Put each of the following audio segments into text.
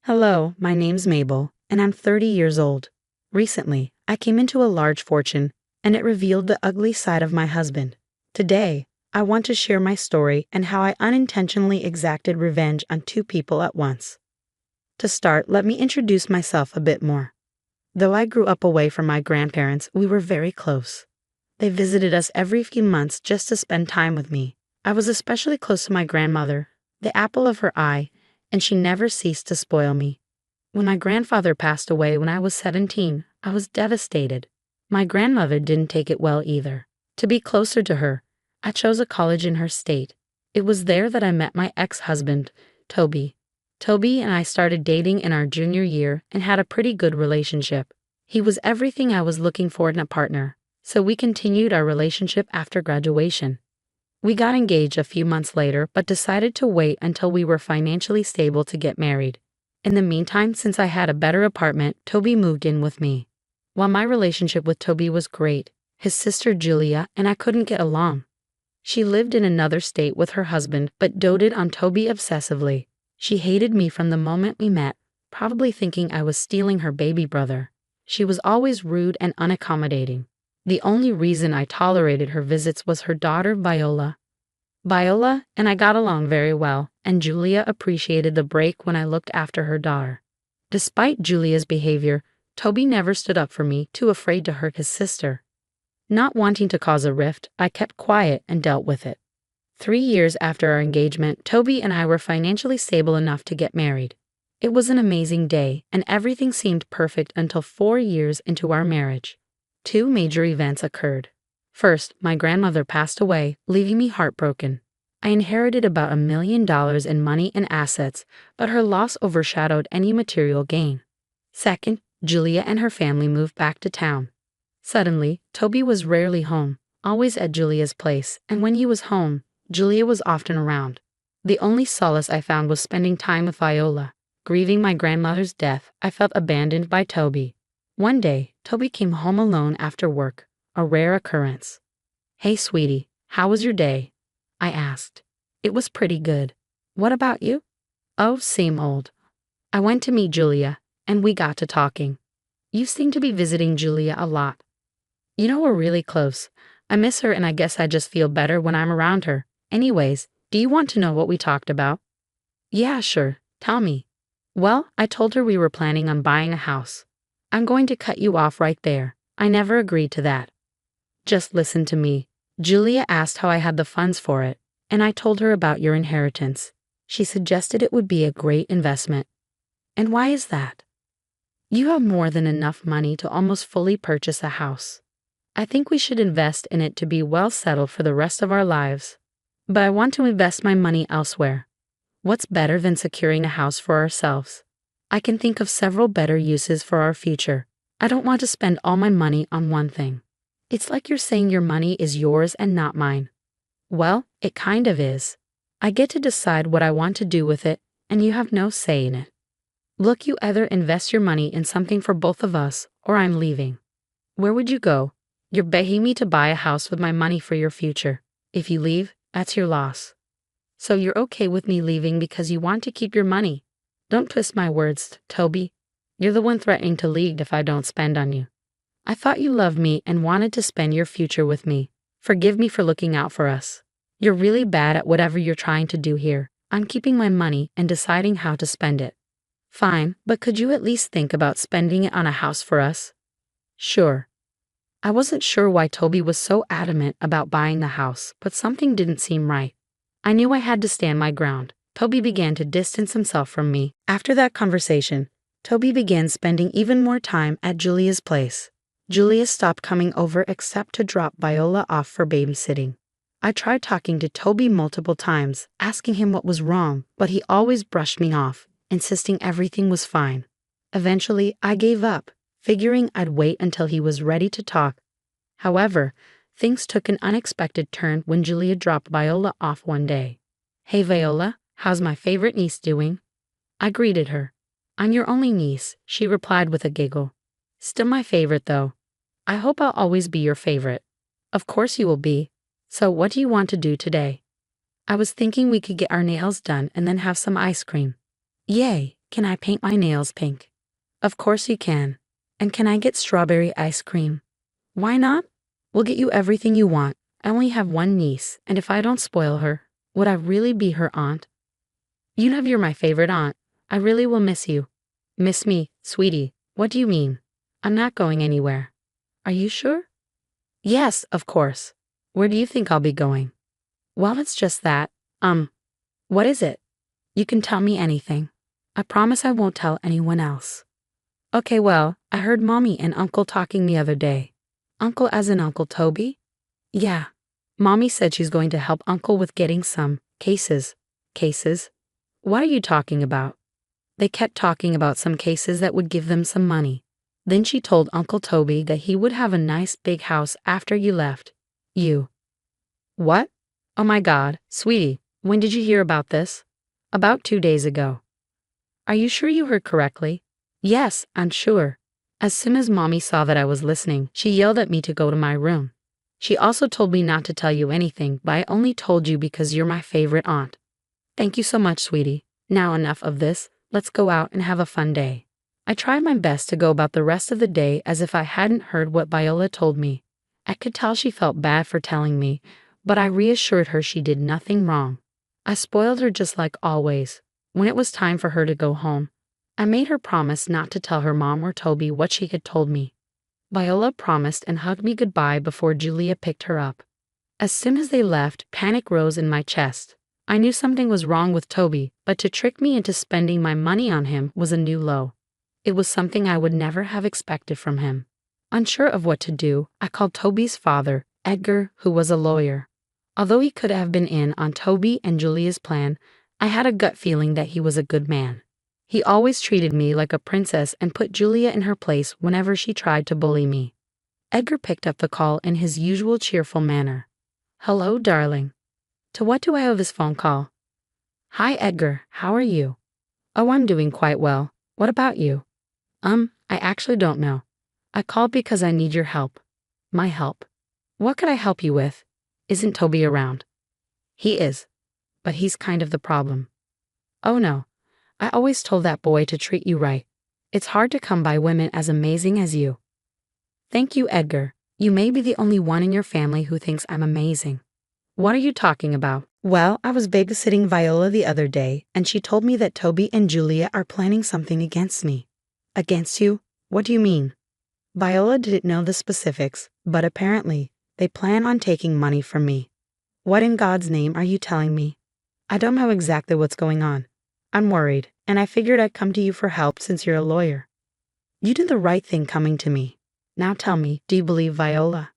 Hello, my name's Mabel, and I'm 30 years old. Recently, I came into a large fortune, and it revealed the ugly side of my husband. Today, I want to share my story and how I unintentionally exacted revenge on two people at once. To start, let me introduce myself a bit more. Though I grew up away from my grandparents, we were very close. They visited us every few months just to spend time with me. I was especially close to my grandmother, the apple of her eye, and she never ceased to spoil me. When my grandfather passed away when I was 17, I was devastated. My grandmother didn't take it well either. To be closer to her, I chose a college in her state. It was there that I met my ex-husband, Toby. Toby and I started dating in our junior year and had a pretty good relationship. He was everything I was looking for in a partner, so we continued our relationship after graduation. We got engaged a few months later but decided to wait until we were financially stable to get married. In the meantime, since I had a better apartment, Toby moved in with me. While my relationship with Toby was great, his sister Julia and I couldn't get along. She lived in another state with her husband but doted on Toby obsessively. She hated me from the moment we met, probably thinking I was stealing her baby brother. She was always rude and unaccommodating. The only reason I tolerated her visits was her daughter Viola. Viola and I got along very well, and Julia appreciated the break when I looked after her daughter. Despite Julia's behavior, Toby never stood up for me, too afraid to hurt his sister. Not wanting to cause a rift, I kept quiet and dealt with it. 3 years after our engagement, Toby and I were financially stable enough to get married. It was an amazing day, and everything seemed perfect until 4 years into our marriage. 2 major events occurred. First, my grandmother passed away, leaving me heartbroken. I inherited about $1 million in money and assets, but her loss overshadowed any material gain. Second, Julia and her family moved back to town. Suddenly, Toby was rarely home, always at Julia's place, and when he was home, Julia was often around. The only solace I found was spending time with Viola. Grieving my grandmother's death, I felt abandoned by Toby. One day, Toby came home alone after work, a rare occurrence. "Hey, sweetie, how was your day?" I asked. "It was pretty good. What about you?" "Oh, same old. I went to meet Julia, and we got to talking." "You seem to be visiting Julia a lot." "You know, we're really close. I miss her and I guess I just feel better when I'm around her. Anyways, do you want to know what we talked about?" "Yeah, sure. Tell me." "Well, I told her we were planning on buying a house." "I'm going to cut you off right there. I never agreed to that." "Just listen to me." Julia asked how I had the funds for it, and I told her about your inheritance. She suggested it would be a great investment. "And why is that?" "You have more than enough money to almost fully purchase a house. I think we should invest in it to be well settled for the rest of our lives. But I want to invest my money elsewhere. What's better than securing a house for ourselves? I can think of several better uses for our future. I don't want to spend all my money on one thing." "It's like you're saying your money is yours and not mine." "Well, it kind of is. I get to decide what I want to do with it, and you have no say in it. Look, you either invest your money in something for both of us, or I'm leaving." "Where would you go?" "You're begging me to buy a house with my money for your future. If you leave, that's your loss." "So you're okay with me leaving because you want to keep your money?" "Don't twist my words, Toby. You're the one threatening to leave if I don't spend on you. I thought you loved me and wanted to spend your future with me. Forgive me for looking out for us. You're really bad at whatever you're trying to do here. I'm keeping my money and deciding how to spend it." "Fine, but could you at least think about spending it on a house for us?" "Sure." I wasn't sure why Toby was so adamant about buying the house, but something didn't seem right. I knew I had to stand my ground. Toby began to distance himself from me. After that conversation, Toby began spending even more time at Julia's place. Julia stopped coming over except to drop Viola off for babysitting. I tried talking to Toby multiple times, asking him what was wrong, but he always brushed me off, insisting everything was fine. Eventually, I gave up, figuring I'd wait until he was ready to talk. However, things took an unexpected turn when Julia dropped Viola off one day. "Hey Viola, how's my favorite niece doing?" I greeted her. "I'm your only niece," she replied with a giggle. "Still my favorite though. I hope I'll always be your favorite." "Of course you will be. So what do you want to do today?" "I was thinking we could get our nails done and then have some ice cream." "Yay, Can I paint my nails pink? Of course you can. And can I get strawberry ice cream? Why not? We'll get you everything you want. I only have one niece, and if I don't spoil her, would I really be her aunt? You know you're my favorite aunt. I really will miss you. Miss me, sweetie. What do you mean? I'm not going anywhere. Are you sure? Yes, of course. Where do you think I'll be going? Well, it's just that. What is it? You can tell me anything. I promise I won't tell anyone else. Okay, well, I heard Mommy and Uncle talking the other day. Uncle as in Uncle Toby? Yeah. Mommy said she's going to help Uncle with getting some cases. Cases? What are you talking about? They kept talking about some cases that would give them some money. Then she told Uncle Toby that he would have a nice big house after you left. You. What? Oh my God, sweetie, when did you hear about this? About 2 days ago. Are you sure you heard correctly? Yes, I'm sure. As soon as Mommy saw that I was listening, she yelled at me to go to my room. She also told me not to tell you anything, but I only told you because you're my favorite aunt. Thank you so much, sweetie. Now enough of this. Let's go out and have a fun day. I tried my best to go about the rest of the day as if I hadn't heard what Viola told me. I could tell she felt bad for telling me, but I reassured her she did nothing wrong. I spoiled her just like always. When it was time for her to go home, I made her promise not to tell her mom or Toby what she had told me. Viola promised and hugged me goodbye before Julia picked her up. As soon as they left, panic rose in my chest. I knew something was wrong with Toby, but to trick me into spending my money on him was a new low. It was something I would never have expected from him. Unsure of what to do, I called Toby's father, Edgar, who was a lawyer. Although he could have been in on Toby and Julia's plan, I had a gut feeling that he was a good man. He always treated me like a princess and put Julia in her place whenever she tried to bully me. Edgar picked up the call in his usual cheerful manner. Hello, darling. To what do I owe this phone call? Hi, Edgar. How are you? Oh, I'm doing quite well. What about you? I actually don't know. I called because I need your help. My help. What could I help you with? Isn't Toby around? He is. But he's kind of the problem. Oh no. I always told that boy to treat you right. It's hard to come by women as amazing as you. Thank you, Edgar. You may be the only one in your family who thinks I'm amazing. What are you talking about? Well, I was babysitting Viola the other day, and she told me that Toby and Julia are planning something against me. Against you? What do you mean? Viola didn't know the specifics, but apparently, they plan on taking money from me. What in God's name are you telling me? I don't know exactly what's going on. I'm worried, and I figured I'd come to you for help since you're a lawyer. You did the right thing coming to me. Now tell me, do you believe Viola?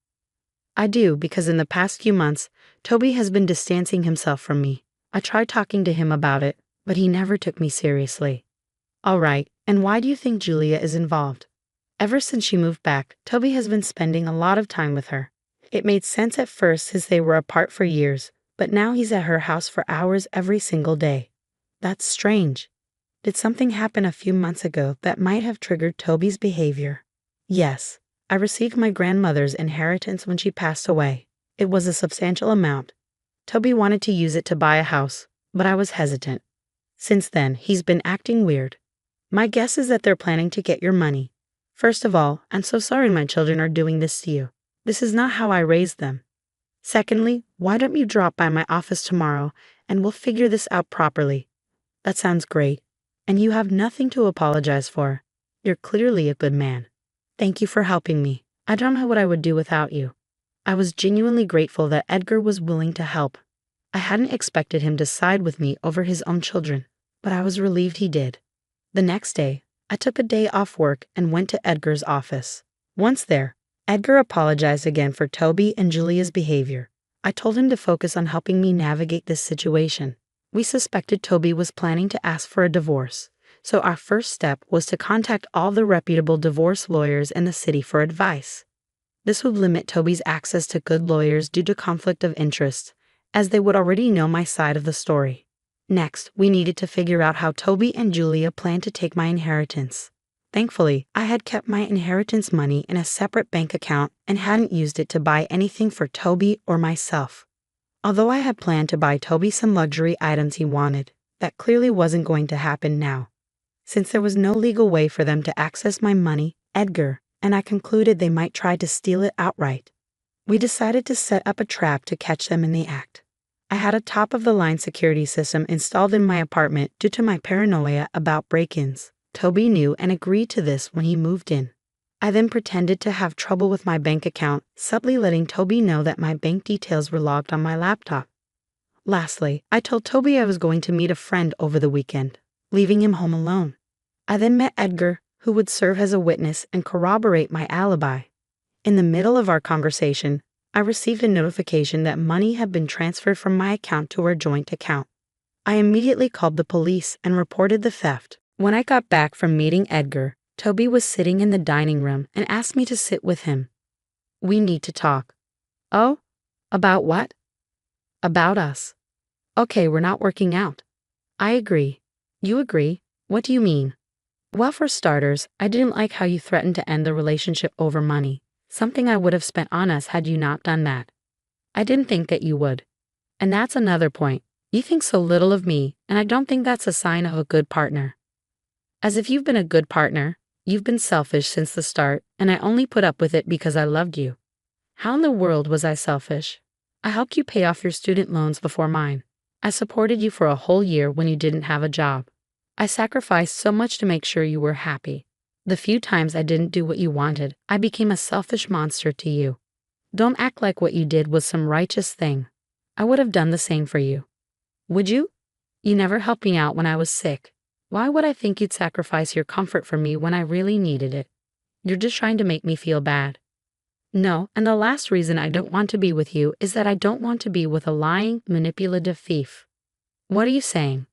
I do, because in the past few months, Toby has been distancing himself from me. I tried talking to him about it, but he never took me seriously. All right, and why do you think Julia is involved? Ever since she moved back, Toby has been spending a lot of time with her. It made sense at first since they were apart for years, but now he's at her house for hours every single day. That's strange. Did something happen a few months ago that might have triggered Toby's behavior? Yes. I received my grandmother's inheritance when she passed away. It was a substantial amount. Toby wanted to use it to buy a house, but I was hesitant. Since then, he's been acting weird. My guess is that they're planning to get your money. First of all, I'm so sorry my children are doing this to you. This is not how I raised them. Secondly, why don't you drop by my office tomorrow and we'll figure this out properly? That sounds great. And you have nothing to apologize for. You're clearly a good man. Thank you for helping me. I don't know what I would do without you. I was genuinely grateful that Edgar was willing to help. I hadn't expected him to side with me over his own children, but I was relieved he did. The next day, I took a day off work and went to Edgar's office. Once there, Edgar apologized again for Toby and Julia's behavior. I told him to focus on helping me navigate this situation. We suspected Toby was planning to ask for a divorce. So our first step was to contact all the reputable divorce lawyers in the city for advice. This would limit Toby's access to good lawyers due to conflict of interest, as they would already know my side of the story. Next, we needed to figure out how Toby and Julia planned to take my inheritance. Thankfully, I had kept my inheritance money in a separate bank account and hadn't used it to buy anything for Toby or myself. Although I had planned to buy Toby some luxury items he wanted, that clearly wasn't going to happen now. Since there was no legal way for them to access my money, Edgar and I concluded they might try to steal it outright. We decided to set up a trap to catch them in the act. I had a top-of-the-line security system installed in my apartment due to my paranoia about break-ins. Toby knew and agreed to this when he moved in. I then pretended to have trouble with my bank account, subtly letting Toby know that my bank details were logged on my laptop. Lastly, I told Toby I was going to meet a friend over the weekend, leaving him home alone. I then met Edgar, who would serve as a witness and corroborate my alibi. In the middle of our conversation, I received a notification that money had been transferred from my account to our joint account. I immediately called the police and reported the theft. When I got back from meeting Edgar, Toby was sitting in the dining room and asked me to sit with him. "We need to talk." "Oh? About what?" "About us." "Okay, we're not working out." "I agree." "You agree? What do you mean?" "Well, for starters, I didn't like how you threatened to end the relationship over money, something I would have spent on us had you not done that. I didn't think that you would. And that's another point. You think so little of me, and I don't think that's a sign of a good partner. As if you've been a good partner, you've been selfish since the start, and I only put up with it because I loved you. How in the world was I selfish? I helped you pay off your student loans before mine. I supported you for a whole year when you didn't have a job. I sacrificed so much to make sure you were happy. The few times I didn't do what you wanted, I became a selfish monster to you. Don't act like what you did was some righteous thing. I would have done the same for you. Would you? You never helped me out when I was sick. Why would I think you'd sacrifice your comfort for me when I really needed it? You're just trying to make me feel bad. No, and the last reason I don't want to be with you is that I don't want to be with a lying, manipulative thief. What are you saying?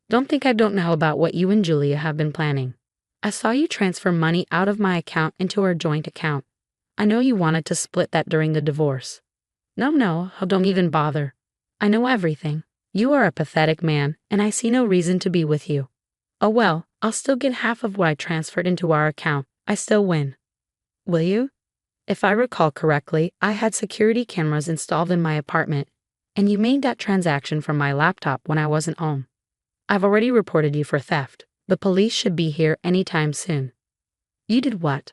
Don't think I don't know about what you and Julia have been planning. I saw you transfer money out of my account into our joint account. I know you wanted to split that during the divorce. No, don't even bother. I know everything. You are a pathetic man, and I see no reason to be with you. Oh well, I'll still get half of what I transferred into our account. I still win. Will you? If I recall correctly, I had security cameras installed in my apartment, and you made that transaction from my laptop when I wasn't home. I've already reported you for theft. The police should be here anytime soon. You did what?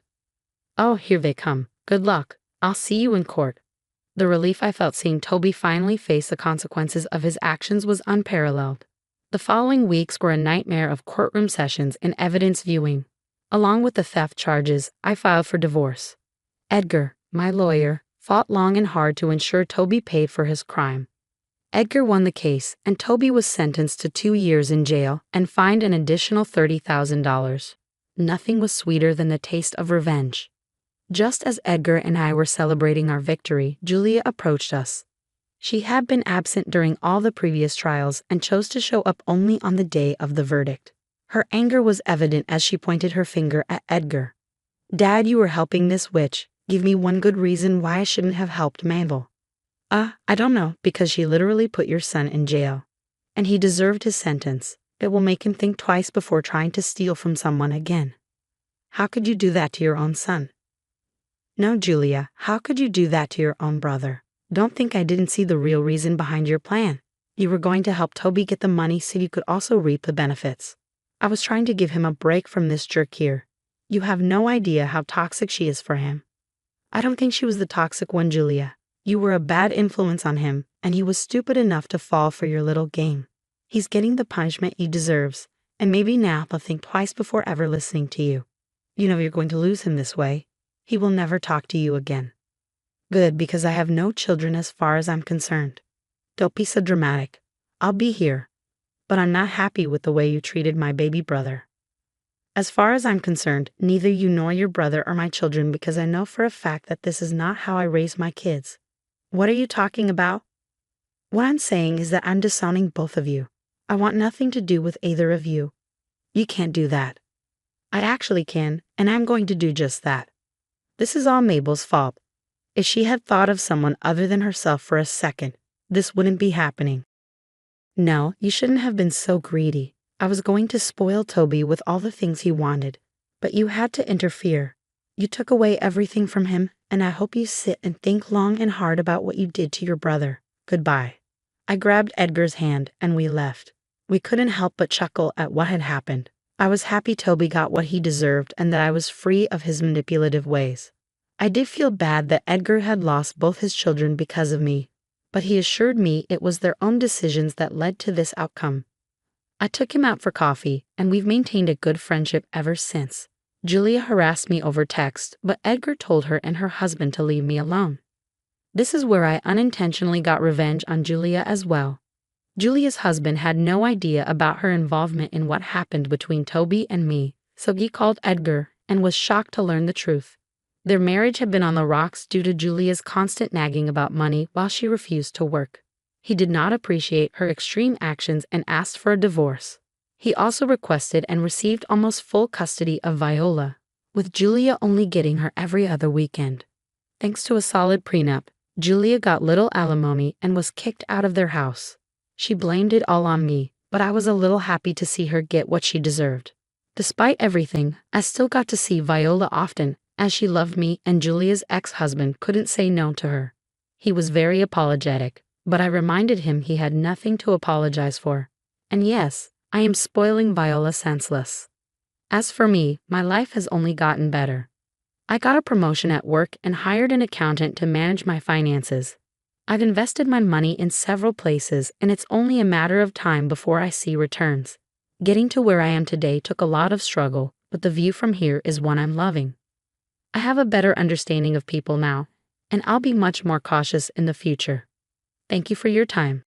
Oh, here they come. Good luck. I'll see you in court. The relief I felt seeing Toby finally face the consequences of his actions was unparalleled. The following weeks were a nightmare of courtroom sessions and evidence viewing. Along with the theft charges, I filed for divorce. Edgar, my lawyer, fought long and hard to ensure Toby paid for his crime. Edgar won the case, and Toby was sentenced to 2 years in jail and fined an additional $30,000. Nothing was sweeter than the taste of revenge. Just as Edgar and I were celebrating our victory, Julia approached us. She had been absent during all the previous trials and chose to show up only on the day of the verdict. Her anger was evident as she pointed her finger at Edgar. "Dad, you were helping this witch. Give me one good reason why I shouldn't have helped Mabel." I don't know, because she literally put your son in jail. And he deserved his sentence. It will make him think twice before trying to steal from someone again. How could you do that to your own son? No, Julia, how could you do that to your own brother? Don't think I didn't see the real reason behind your plan. You were going to help Toby get the money so you could also reap the benefits. I was trying to give him a break from this jerk here. You have no idea how toxic she is for him. I don't think she was the toxic one, Julia. You were a bad influence on him, and he was stupid enough to fall for your little game. He's getting the punishment he deserves, and maybe now he'll think twice before ever listening to you. You know you're going to lose him this way. He will never talk to you again. Good, because I have no children as far as I'm concerned. Don't be so dramatic. I'll be here, but I'm not happy with the way you treated my baby brother. As far as I'm concerned, neither you nor your brother are my children, because I know for a fact that this is not how I raise my kids. What are you talking about? What I'm saying is that I'm disowning both of you. I want nothing to do with either of you. You can't do that. I actually can, and I'm going to do just that. This is all Mabel's fault. If she had thought of someone other than herself for a second, this wouldn't be happening. No, you shouldn't have been so greedy. I was going to spoil Toby with all the things he wanted, but you had to interfere. You took away everything from him, and I hope you sit and think long and hard about what you did to your brother. Goodbye. I grabbed Edgar's hand, and we left. We couldn't help but chuckle at what had happened. I was happy Toby got what he deserved and that I was free of his manipulative ways. I did feel bad that Edgar had lost both his children because of me, but he assured me it was their own decisions that led to this outcome. I took him out for coffee, and we've maintained a good friendship ever since. Julia harassed me over text, but Edgar told her and her husband to leave me alone. This is where I unintentionally got revenge on Julia as well. Julia's husband had no idea about her involvement in what happened between Toby and me, so he called Edgar and was shocked to learn the truth. Their marriage had been on the rocks due to Julia's constant nagging about money while she refused to work. He did not appreciate her extreme actions and asked for a divorce. He also requested and received almost full custody of Viola, with Julia only getting her every other weekend. Thanks to a solid prenup, Julia got little alimony and was kicked out of their house. She blamed it all on me, but I was a little happy to see her get what she deserved. Despite everything, I still got to see Viola often, as she loved me and Julia's ex-husband couldn't say no to her. He was very apologetic, but I reminded him he had nothing to apologize for. And yes, I am spoiling Viola senseless. As for me, my life has only gotten better. I got a promotion at work and hired an accountant to manage my finances. I've invested my money in several places, and it's only a matter of time before I see returns. Getting to where I am today took a lot of struggle, but the view from here is one I'm loving. I have a better understanding of people now, and I'll be much more cautious in the future. Thank you for your time.